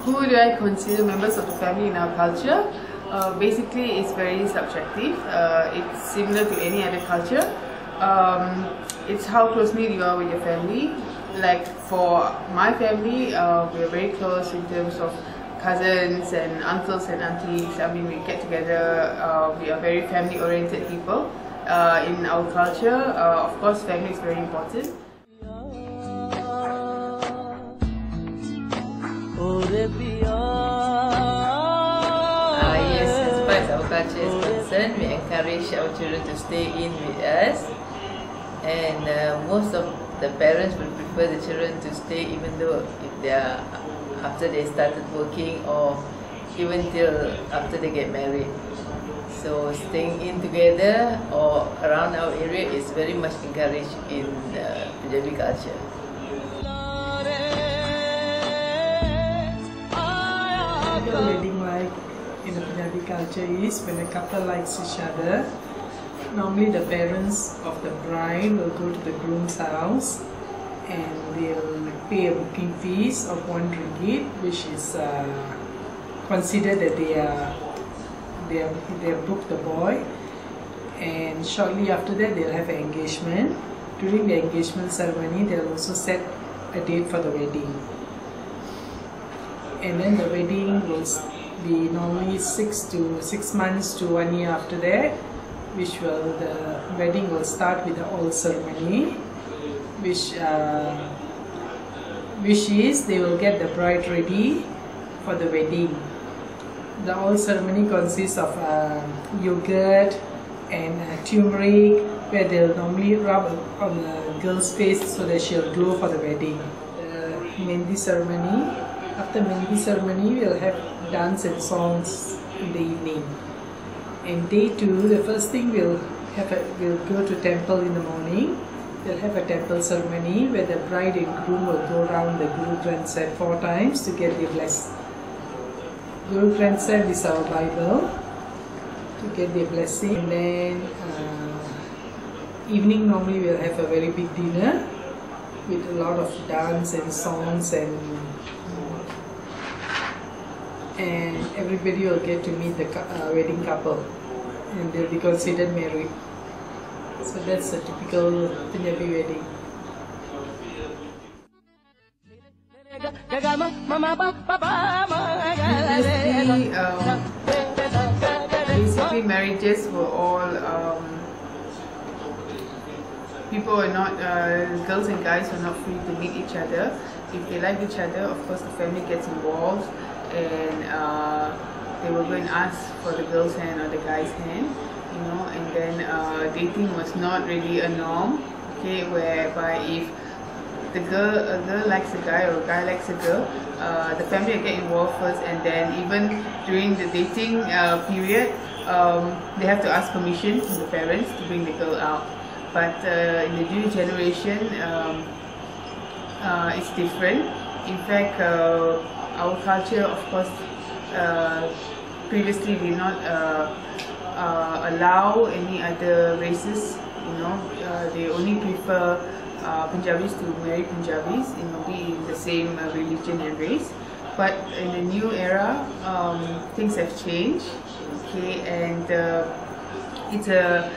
Who do I consider members of the family in our culture? Basically, it's very subjective. It's similar to any other culture. It's how close-knit you are with your family. Like for my family, we are very close in terms of cousins and uncles and aunties. I mean, we get together. We are very family-oriented people. In our culture, of course, family is very important. Yes, as far as our culture is concerned, we encourage our children to stay in with us, and most of the parents will prefer the children to stay even though if they are after they started working or even till after they get married. So staying in together or around our area is very much encouraged in Punjabi culture. Wedding like in the Punjabi culture is when a couple likes each other. Normally the parents of the bride will go to the groom's house and they'll pay a booking fees of 1 ringgit, which is considered that they have booked the boy, and shortly after that they'll have an engagement. During the engagement ceremony they'll also set a date for the wedding. And then the wedding will be normally 6 months to 1 year after that, the wedding will start with the oil ceremony, which is they will get the bride ready for the wedding. The oil ceremony consists of yogurt and turmeric, where they'll normally rub on the girl's face so that she'll glow for the wedding. The Mehndi ceremony. After Mehndi ceremony, we'll have dance and songs in the evening. And day 2, the first thing we'll go to temple in the morning. They'll have a temple ceremony where the bride and groom will go around the Guru Granth Sahib 4 times to get their blessing. Guru Granth Sahib is our Bible, to get their blessing. And then evening normally we'll have a very big dinner with a lot of dance and songs, and everybody will get to meet the wedding couple and they'll be considered married. So that's a typical Punjabi wedding. Basically marriages were all people are not girls and guys are not free to meet each other. If they like each other, of course the family gets involved, and they will go and ask for the girl's hand or the guy's hand, you know. And then dating was not really a norm, okay, whereby if a girl likes a guy or a guy likes a girl, the family will get involved first, and then even during the dating period, they have to ask permission from the parents to bring the girl out. But in the new generation, it's different. In fact, our culture, of course, previously did not allow any other races, you know. They only prefer Punjabis to marry Punjabis, you know, be in the same religion and race. But in the new era, things have changed, okay, and it's a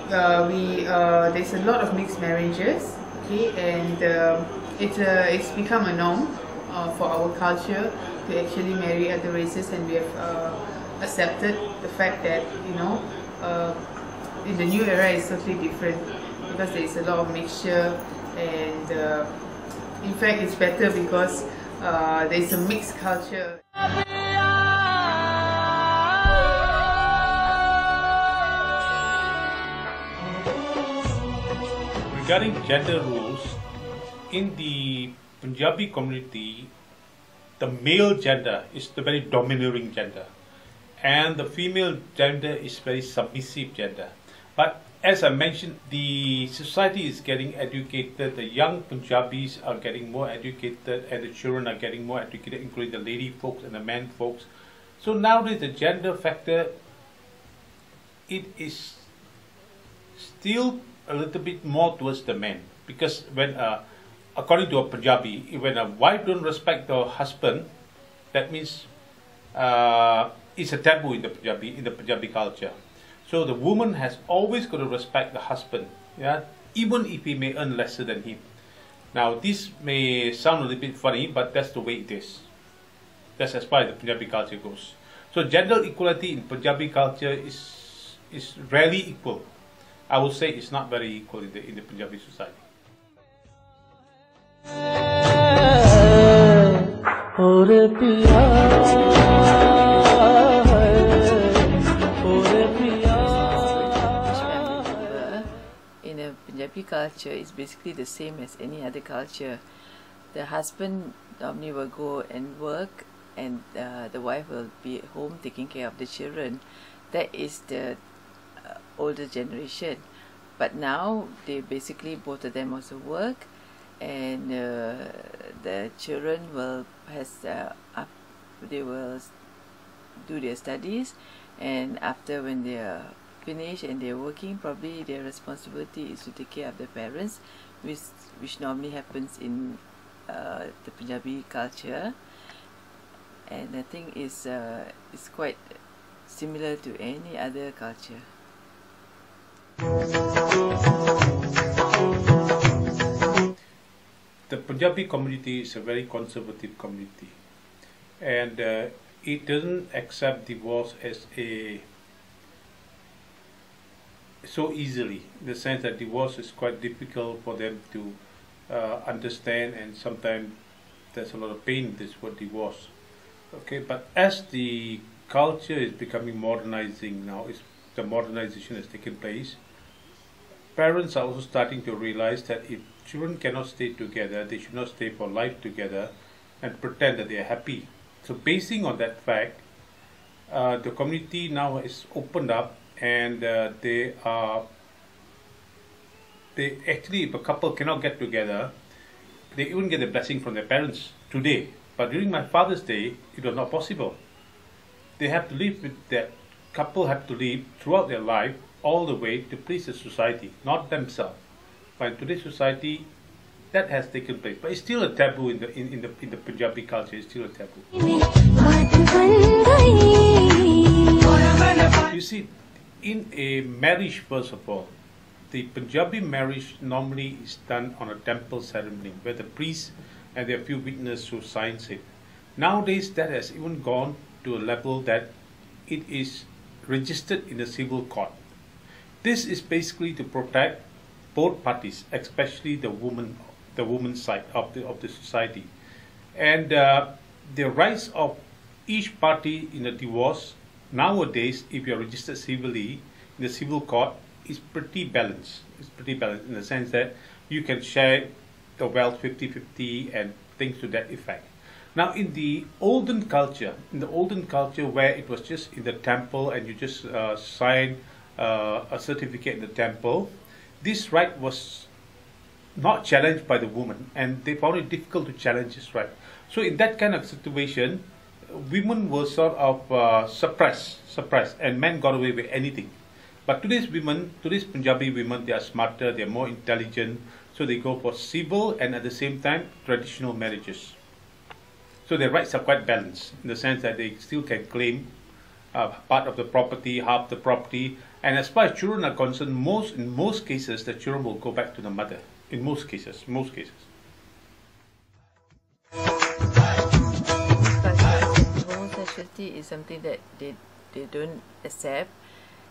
there's a lot of mixed marriages, okay, and it's become a norm for our culture to actually marry other races, and we have accepted the fact that, you know, in the new era it's totally different because there is a lot of mixture, and in fact it's better because there is a mixed culture. Regarding gender roles, in the Punjabi community, the male gender is the very domineering gender, and the female gender is very submissive gender. But as I mentioned, the society is getting educated, the young Punjabis are getting more educated, and the children are getting more educated, including the lady folks and the man folks. So nowadays the gender factor, it is still a little bit more towards the men, because when according to a Punjabi, when a wife don't respect her husband, That means it's a taboo in the Punjabi culture. So the woman has always got to respect the husband, yeah, even if he may earn lesser than him. Now this may sound a little bit funny, but that's the way it is. That's as far as the Punjabi culture goes. So gender equality in Punjabi culture is rarely equal. I would say it's not very equal in the Punjabi society. In a Punjabi culture, it's basically the same as any other culture. The husband normally will go and work, and the wife will be at home taking care of the children. That is the older generation. But now they basically both of them also work, and the children will they will do their studies, and after when they are finished and they're working, probably their responsibility is to take care of the parents, which normally happens in the Punjabi culture, and I think it's quite similar to any other culture. The Punjabi community is a very conservative community, and it doesn't accept divorce as so easily, in the sense that divorce is quite difficult for them to understand, and sometimes there's a lot of pain in this word divorce. Okay, but as the culture is becoming modernizing now, the modernization has taken place, parents are also starting to realize that if children cannot stay together, they should not stay for life together and pretend that they are happy. So basing on that fact, the community now is opened up, and they actually, if a couple cannot get together, they even get a blessing from their parents today. But during my father's day, it was not possible. They have to live with that couple, have to live throughout their life all the way to please the society, not themselves. But in today's society, that has taken place. But it's still a taboo in the Punjabi culture. It's still a taboo. You see, in a marriage, first of all, the Punjabi marriage normally is done on a temple ceremony where the priest and there are few witnesses who signs it. Nowadays, that has even gone to a level that it is registered in the civil court. This is basically to protect both parties, especially the woman's side of the society, and the rights of each party in a divorce nowadays, if you are registered civilly in the civil court, is pretty balanced. It's pretty balanced in the sense that you can share the wealth 50-50 and things to that effect. Now, in the olden culture, where it was just in the temple and you just sign a certificate in the temple, this right was not challenged by the woman, and they found it difficult to challenge this right. So in that kind of situation, women were sort of suppressed, and men got away with anything. But today's Punjabi women, they are smarter, they are more intelligent, so they go for civil and at the same time traditional marriages. So their rights are quite balanced in the sense that they still can claim part of the property, half the property, and as far as children are concerned, in most cases, the children will go back to the mother. In most cases. Homosexuality is something that they don't accept,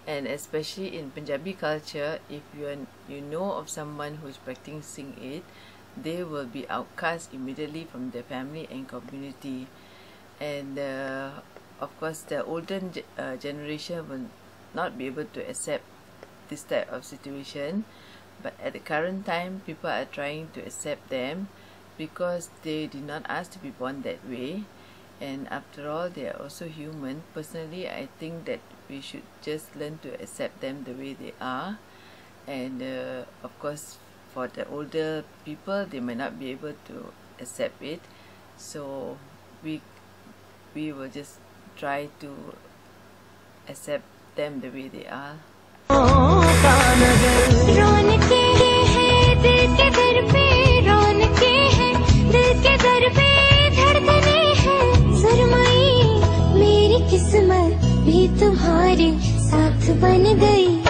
and especially in Punjabi culture, if you know of someone who is practicing it, they will be outcast immediately from their family and community. And of course, the older generation will not be able to accept this type of situation, but at the current time, people are trying to accept them because they did not ask to be born that way, and after all, they are also human. Personally, I think that we should just learn to accept them the way they are, and of course, for the older people, they may not be able to accept it, so we will just try to accept them the way they are. दिल के दर पे धड़कने हैं, किस्मत भी तुम्हारे साथ बन गई।